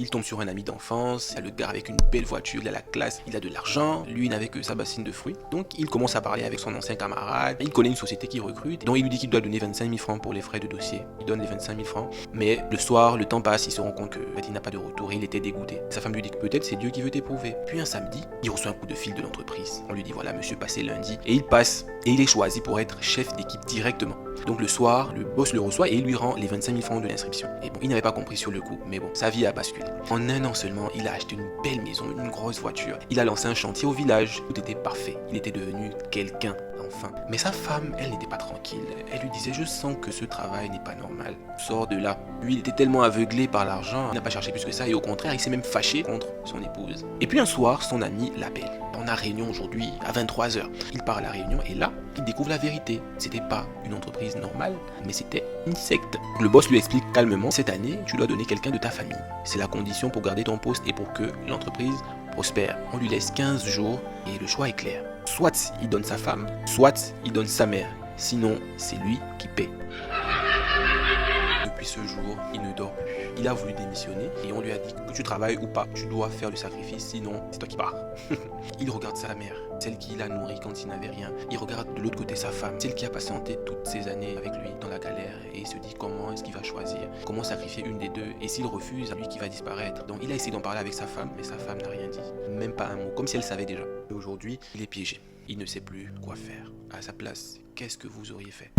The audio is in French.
il tombe sur un ami d'enfance, le gars avec une belle voiture, il a la classe, il a de l'argent, lui il n'avait que sa bassine de fruits. Donc il commence à parler avec son ancien camarade, il connaît une société qui recrute, donc il lui dit qu'il doit donner 25 000 francs pour les frais de dossier. Il donne les 25 000 francs, mais le soir, le temps passe, il se rend compte que il n'a pas de retour et il était dégoûté. Sa femme lui dit que peut-être c'est Dieu qui veut t'éprouver. Puis un samedi, il reçoit un coup de fil de l'entreprise. On lui dit voilà monsieur, passez lundi. Et il passe, et il est choisi pour être chef d'équipe directement. Donc le soir, le boss le reçoit et il lui rend les 25 000 francs de l'inscription. Et bon, il n'avait pas compris sur le coup, mais bon, sa vie a basculé. En un an seulement, il a acheté une belle maison, une grosse voiture. Il a lancé un chantier au village. Tout était parfait. Il était devenu quelqu'un, enfin. Mais sa femme, elle n'était pas tranquille. Elle lui disait, je sens que ce travail n'est pas normal. Sors de là. Lui, il était tellement aveuglé par l'argent, il n'a pas cherché plus que ça et au contraire, il s'est même fâché contre son épouse. Et puis un soir, son ami l'appelle. On a réunion aujourd'hui à 23 h. Il part à la réunion et là, il découvre la vérité. C'était pas une entreprise normale, mais c'était une secte. Le boss lui explique calmement, cette année, tu dois donner quelqu'un de ta famille. C'est la condition pour garder ton poste et pour que l'entreprise prospère. On lui laisse 15 jours et le choix est clair. Soit il donne sa femme, soit il donne sa mère. Sinon, c'est lui qui paie. Depuis ce jour, il ne dort plus. Il a voulu démissionner et on lui a dit que tu travailles ou pas, tu dois faire le sacrifice, sinon c'est toi qui pars. Il regarde sa mère, celle qui l'a nourri quand il n'avait rien. Il regarde de l'autre côté sa femme, celle qui a patienté toutes ces années avec lui dans la galère et il se dit comment est-ce qu'il va choisir, comment sacrifier une des deux et s'il refuse, c'est lui qui va disparaître. Donc il a essayé d'en parler avec sa femme, mais sa femme n'a rien dit, même pas un mot, comme si elle savait déjà. Et aujourd'hui, il est piégé, il ne sait plus quoi faire. À sa place, qu'est-ce que vous auriez fait ?